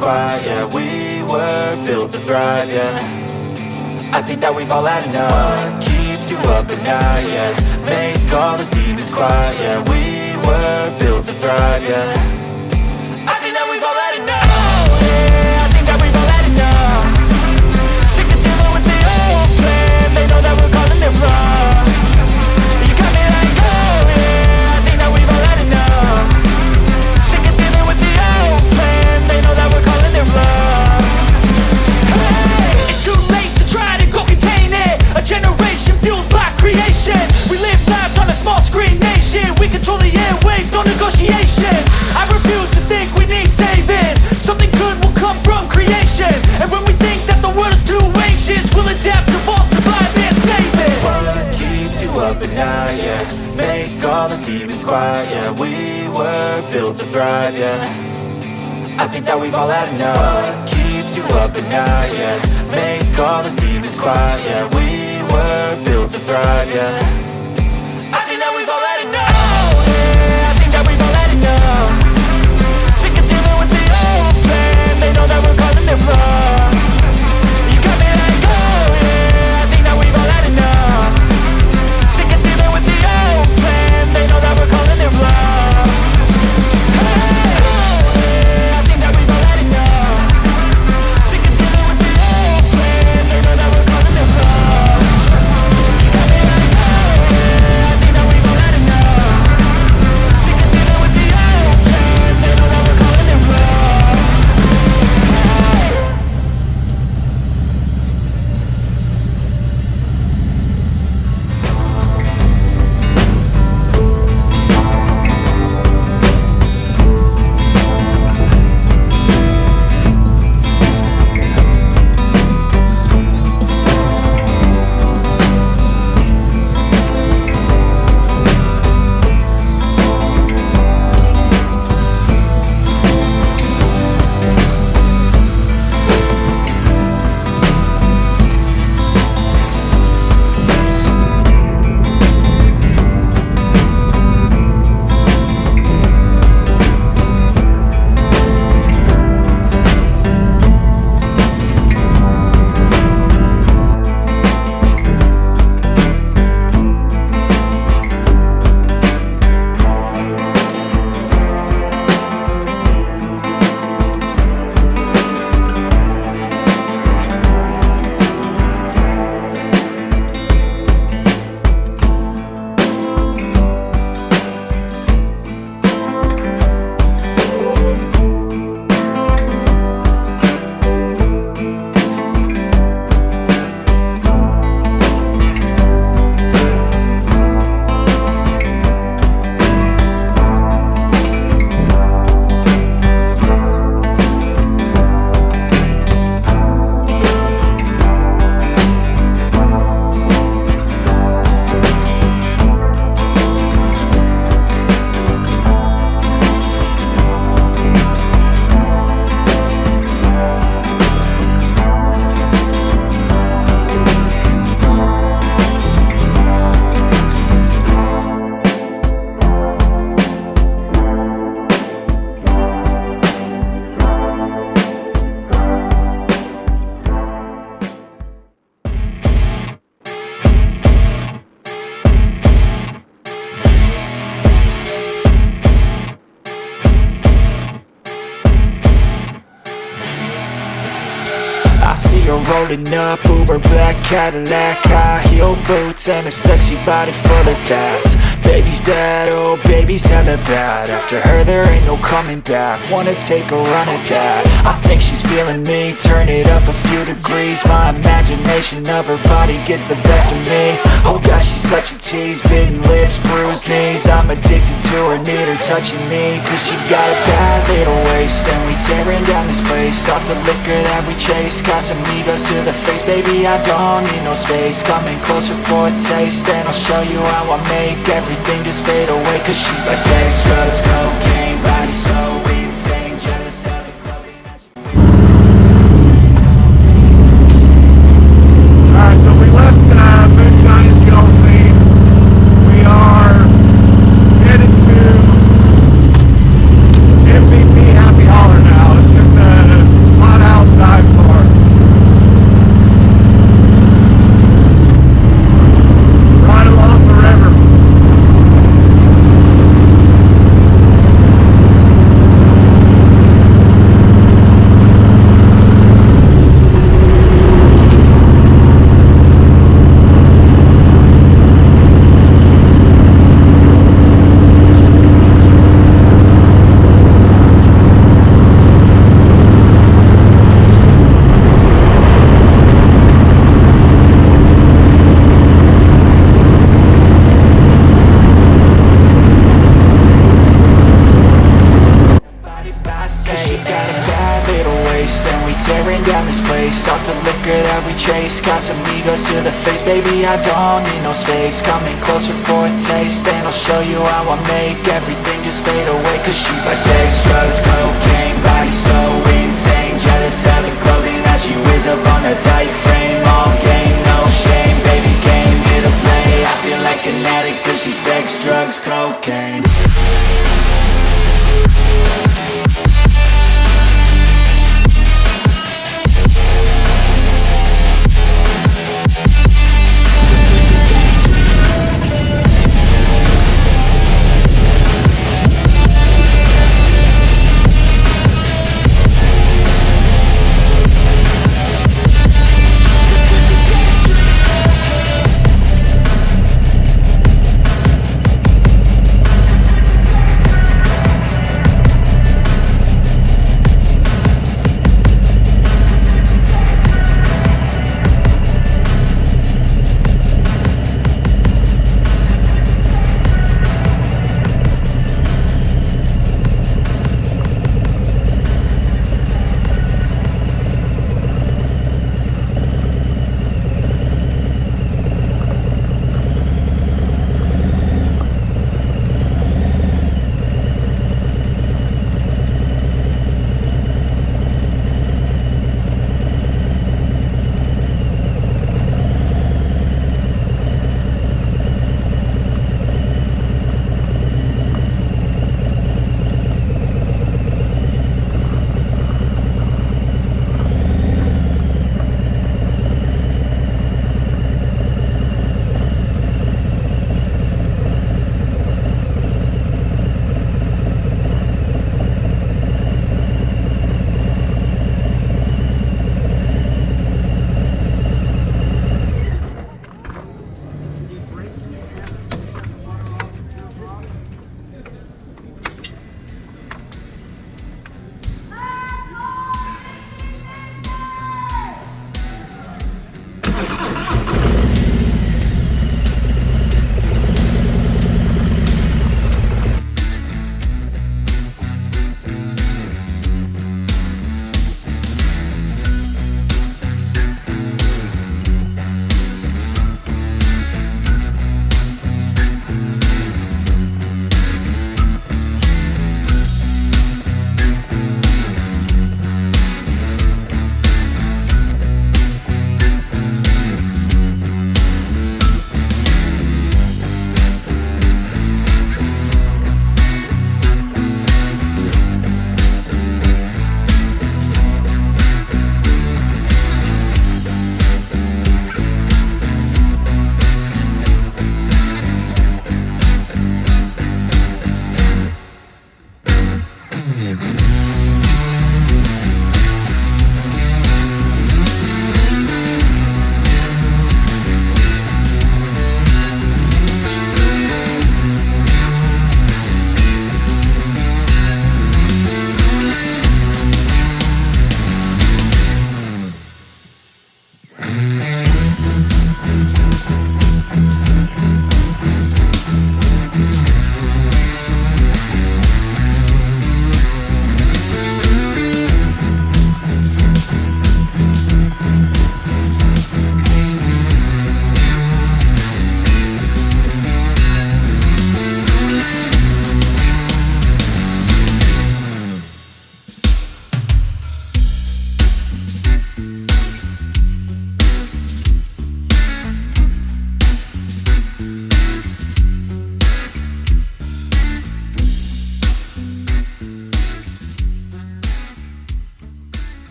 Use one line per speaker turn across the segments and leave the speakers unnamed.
quiet, yeah. We were built to thrive, yeah. I think that we've all had enough. What keeps you up at night, yeah. Make all the demons quiet, yeah. We were built to thrive, yeah. I think that we've all had enough, yeah. I think that we've all had enough. Sick of dealing with the old plan. They know that we're calling it wrong. You got me like, oh yeah. I think that we've all had enough. Sick of dealing with the old plan. They know that we're calling it wrong. Hey, it's too late to try to go contain it. A generation fueled by creation. We live lives on a small screen nation. We control the airwaves, no negotiation. I refuse to think we need saving. Something good will come from creation. And when we think that the world is too anxious, we'll adapt, evolve, survive and save it. What keeps you up at night, yeah. Make all the demons quiet, yeah. We were built to thrive, yeah. I think that we've all had enough. What keeps you up at night, yeah. Make all the demons quiet, yeah. We were built to thrive, yeah. I think that we've all had enough, yeah. I think that we've all had enough. Sick of dealing with the old plan. They know that we're calling it wrong. You got me like, oh yeah. I think that we've all had enough. Sick of dealing with the old plan. They know that we're calling it wrong. Rolling up, Uber black Cadillac, high heel boots and a sexy body full of tats. Baby's bad, oh baby's hella bad. After her there ain't no coming back. Wanna take a run at that. I think she's feeling me, turn it up a few degrees. My imagination of her body gets the best of me. Oh gosh, she's such a tease, bitten lips, bruised knees. I'm addicted to her, need her touching me. Cause she got a bad little waist, and we tearing down this place. Off the liquor that we chase, Casamigos to the face. Baby, I don't need no space. Coming closer for a taste, and I'll show you how I make everything just fade away. Cause she's like sex, drugs, cocaine, body so insane, jealous of the clothing that she...
Alright, so we left Moonshine as you all see. We are headed to MVP Happy Holler now. It's just
baby, I don't need no space. Coming closer for a taste, and I'll show you how I make everything just fade away. Cause she's like sex, drugs, cocaine, body so insane. Jealous of the clothing that she wears up on a tight frame. All game, no shame, baby came here to play. I feel like an addict cause she's sex, drugs, cocaine.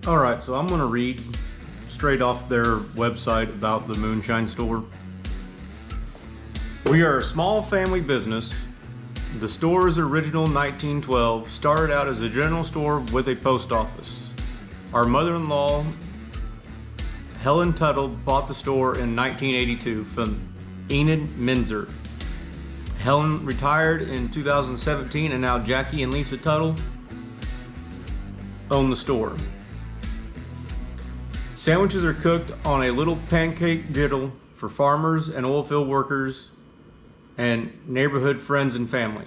Alright, so I'm going to read straight off their website about the Moonshine store. We are a small family business. The store is original 1912, started out as a general store with a post office. Our mother-in-law, Helen Tuttle, bought the store in 1982 from Enid Minzer. Helen retired in 2017, and now Jackie and Lisa Tuttle own the store. Sandwiches are cooked on a little pancake griddle for farmers and oilfield workers and neighborhood friends and family.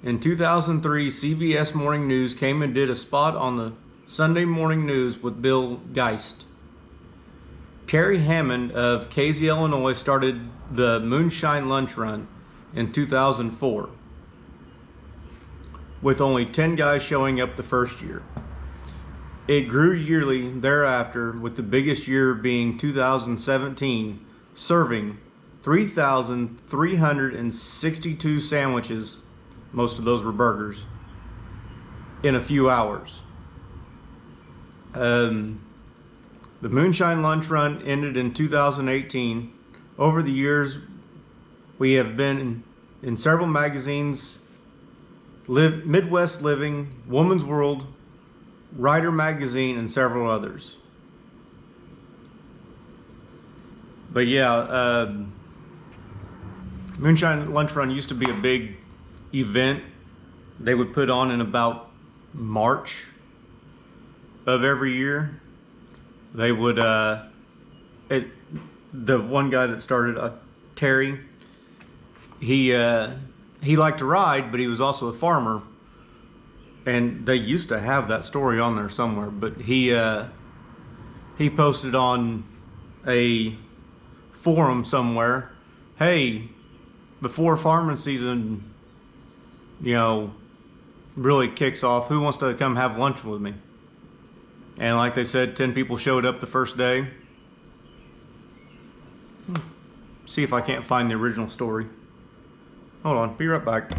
In 2003, CBS Morning News came and did a spot on the Sunday Morning News with Bill Geist. Terry Hammond of Casey, Illinois started the Moonshine Lunch Run in 2004 with only 10 guys showing up the first year. It grew yearly thereafter, with the biggest year being 2017, serving 3,362 sandwiches, most of those were burgers, in a few hours. The Moonshine Lunch Run ended in 2018. Over the years, we have been in several magazines: Midwest Living, Woman's World, Writer Magazine, and several others. But yeah, Moonshine Lunch Run used to be a big event they would put on in about March of every year. They would, the one guy that started, Terry, he liked to ride, but he was also a farmer. And they used to have that story on there somewhere, but he posted on a forum somewhere, hey, before farming season, really kicks off, who wants to come have lunch with me? And like they said, 10 people showed up the first day. See if I can't find the original story. Hold on, be right back.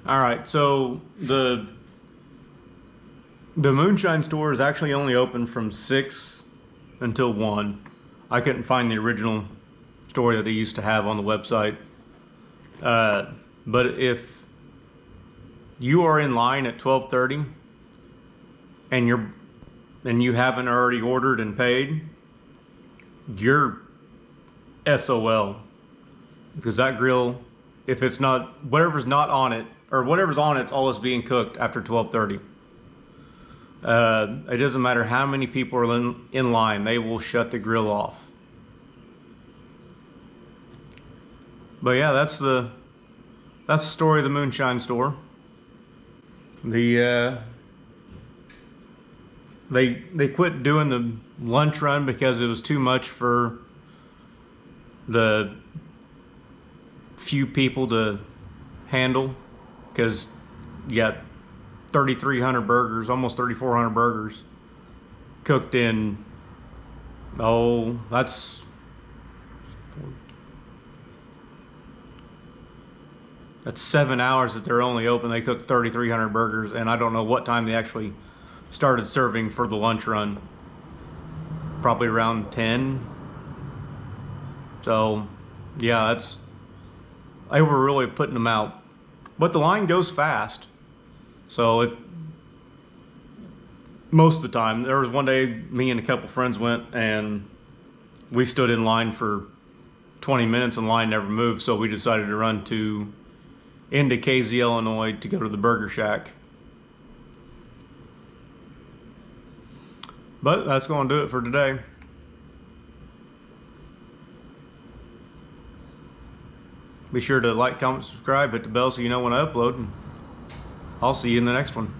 All right, so the Moonshine store is actually only open from 6 until 1. I couldn't find the original story that they used to have on the website. But if you are in line at 12:30 and you haven't already ordered and paid, you're SOL, because that grill, if it's not, whatever's not on it, or whatever's on it's all is being cooked after 12:30. It doesn't matter how many people are in line, they will shut the grill off. But yeah, that's the story of the Moonshine store. They quit doing the lunch run because it was too much for the few people to handle, because you got 3,300 burgers, almost 3,400 burgers cooked in, that's 7 hours that they're only open. They cooked 3,300 burgers, and I don't know what time they actually started serving for the lunch run. Probably around 10. So yeah, they were really putting them out. But the line goes fast. So most of the time, there was one day me and a couple friends went, and we stood in line for 20 minutes and the line never moved. So we decided to run into Casey, Illinois to go to the Burger Shack. But that's going to do it for today. Be sure to like, comment, subscribe, hit the bell so you know when I upload, and I'll see you in the next one.